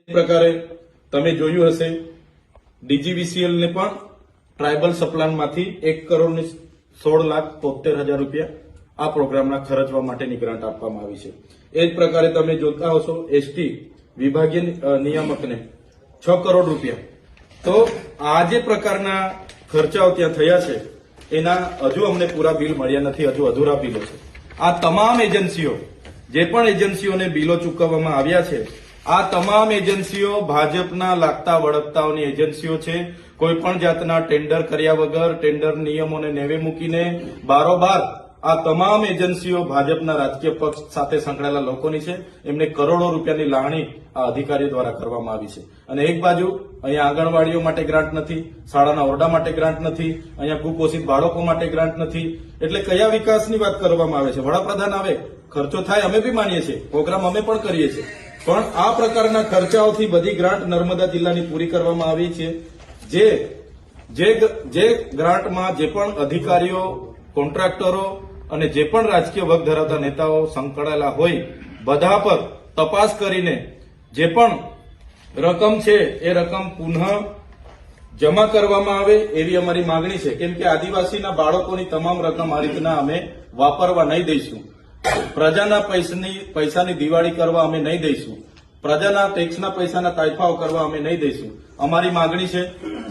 પ્રકારે તમે જોયું હશે ડીજીવીસીએલ ને પણ ટ્રાઇબલ સપ્લાનમાંથી 1,16,73,000 રૂપિયા આ પ્રોગ્રામના ખર્ચવા માટેની ગ્રાન્ટ આપવામાં આવી છે। એ જ પ્રકારે તમે જોતા હશો એસટી વિભાગીય નિયામકને 6 કરોડ રૂપિયા। તો આ જે પ્રકારના ખર્ચાઓ ત્યાં થયા છે એના હજુ અમને પૂરા બિલ મળ્યા નથી, હજુ અધૂરા બિલો છે। આ તમામ એજન્સીઓ જે પણ એજન્સીઓને બિલો ચૂકવવામાં આવ્યા છે આ તમામ એજન્સીઓ ભાજપના લાગતા વળગતાઓની એજન્સીઓ છે। કોઈ પણ જાતના ટેન્ડર કર્યા વગર ટેન્ડર નિયમોને નેવે મૂકીને બારોબાર આ તમામ એજન્સીઓ ભાજપના રાજકીય પક્ષ સાથે સંકળાયેલા લોકોની છે। એમને કરોડો રૂપિયાની લાગણી આ અધિકારીઓ દ્વારા કરવામાં આવી છે। અને એક બાજુ અહીંયા આંગણવાડીઓ માટે ગ્રાન્ટ નથી, શાળાના ઓરડા માટે ગ્રાન્ટ નથી, અહીંયા કુપોષિત બાળકો માટે ગ્રાન્ટ નથી। એટલે કયા વિકાસની વાત કરવામાં આવે છે? વડાપ્રધાન આવે, ખર્ચો થાય, અમે બી માનીએ છીએ, પ્રોગ્રામ અમે પણ કરીએ છીએ, પણ આ પ્રકારના ખર્ચાઓથી બધી ગ્રાન્ટ નર્મદા જિલ્લાની પૂરી કરવામાં આવી છે। જે ગ્રાન્ટમાં જે પણ અધિકારીઓ, કોન્ટ્રાક્ટરો અને જે પણ રાજકીય વર્ગ ધરાવતા નેતાઓ સંકળાયેલા હોય બધા પર તપાસ કરીને જે પણ રકમ છે એ રકમ પુનઃ જમા કરવામાં આવે એવી અમારી માંગણી છે। કેમ કે આદિવાસીના બાળકોની તમામ રકમ આ રીતના અમે વાપરવા નહીં દઈશું। પ્રજાના પૈસાની દિવાળી કરવા અમે નહીં દઈશું। પ્રજાના ટેક્સના પૈસાના તાઇફાઓ કરવા અમે નહીં દઈશું। અમારી માંગણી છે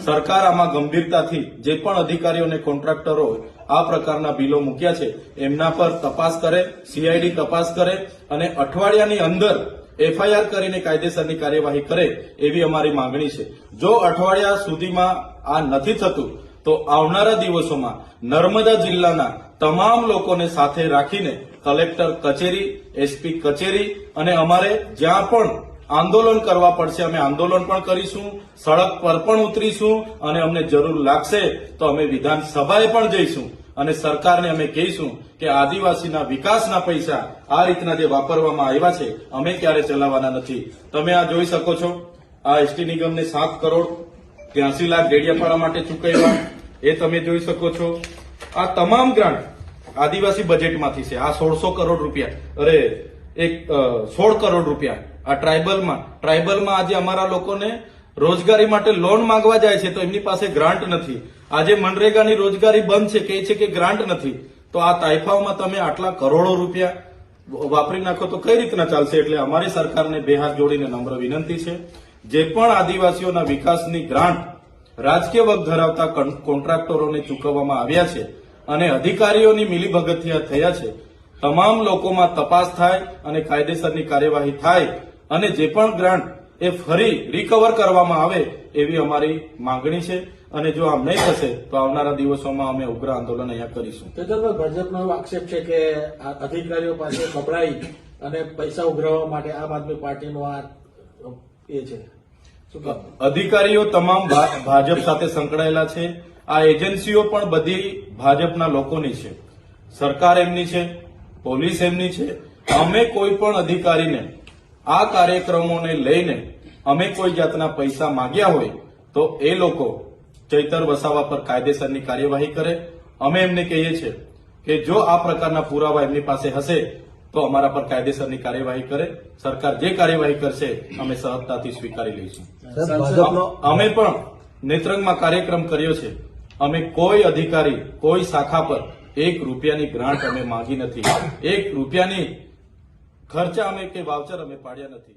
સરકાર આમાં ગંભીરતાથી જે પણ અધિકારીઓ અને કોન્ટ્રાક્ટરો આ પ્રકારના બિલો મૂક્યા છે એમના પર તપાસ કરે, સીઆઈડી તપાસ કરે અને અઠવાડિયાની અંદર એફઆઈઆર કરીને કાયદેસરની કાર્યવાહી કરે એવી અમારી માંગણી છે। જો અઠવાડિયા સુધીમાં આ નથી થતું તો આવનારા દિવસોમાં નર્મદા જિલ્લાના તમામ લોકોને સાથે રાખીને કલેક્ટર કચેરી, એસપી કચેરી અને અમારે જ્યાં પણ આંદોલન કરવા પડશે અમે આંદોલન પણ કરીશું, સડક પર પણ ઉતરીશું અને અમને જરૂર લાગશે તો અમે વિધાનસભાએ પણ જઈશું અને સરકારને અમે કહીશું કે આદિવાસીના વિકાસના પૈસા આ રીતના જે વાપરવામાં આવ્યા છે અમે ક્યારે ચલાવવાના નથી। તમે આ જોઈ શકો છો, આ એસટી નિગમને 7 કરોડ 83 લાખ ડેડિયાપાડા માટે ચૂકવ્યા એ તમે જોઈ શકો છો। આ તમામ ગ્રાન્ટ આદિવાસી બજેટમાંથી છે। આ 1600 કરોડ રૂપિયા 16 કરોડ રૂપિયા આ ટ્રાઇબલમાં આજે અમારા લોકોને રોજગારી માટે લોન માંગવા જાય છે તો એમની પાસે ગ્રાન્ટ નથી। આજે મનરેગાની રોજગારી બંધ છે, કહે છે કે ગ્રાન્ટ નથી। તો આ તાઇફાઓમાં તમે આટલા કરોડો રૂપિયા વાપરી નાખો તો કઈ રીતના ચાલશે? એટલે અમારી સરકારને બે હાથ જોડીને નમ્ર વિનંતી છે, જે પણ આદિવાસીઓના વિકાસની ગ્રાન્ટ રાજકીય વર્ગ ધરાવતા કોન્ટ્રાક્ટરોને ચૂકવવામાં આવ્યા છે અને અધિકારીઓની મિલીભગતથી થયા છે, તમામ લોકોમાં તપાસ થાય અને કાયદેસરની કાર્યવાહી થાય અને જે પણ ગ્રાન્ટ એ ફરી રિકવર કરવામાં આવે એવી અમારી માંગણી છે। અને જો આમ નહીં થશે તો આવનારા દિવસોમાં અમે ઉગ્ર આંદોલન અહીંયા કરીશું। ભાજપનો આક્ષેપ છે કે અધિકારીઓ પાસે ગભરાઈ અને પૈસા ઉઘરાવવા માટે આમ આદમી પાર્ટીનો આ એ છે। અધિકારીઓ તમામ ભાજપ સાથે સંકળાયેલા છે। આ એજન્સીઓ પણ બધી ભાજપના લોકોની છે, સરકાર એમની છે, પોલીસ એમની છે। અમે કોઈ પણ અધિકારીને આ કાર્યક્રમોને લઈને અમે કોઈ જાતના પૈસા માંગ્યા હોય તો એ લોકો ચૈતર વસાવા પર કાયદેસરની કાર્યવાહી કરે। અમે એમને કહીએ છીએ કે જો આ પ્રકારના પુરાવા એમની પાસે હશે તો અમારા પર કાયદેસરની કાર્યવાહી કરે। સરકાર જે કાર્યવાહી કરશે અમે સહજતાથી સ્વીકારી લઈશું। અમે પણ નેત્રંગમાં કાર્યક્રમ કર્યો છે। અમે કોઈ અધિકારી, કોઈ શાખા પર 1 રૂપિયાની ગ્રાન્ટ અમે માંગી નથી, 1 રૂપિયાની ખર્ચા અમે કે વાઉચર અમે પાડ્યા નથી।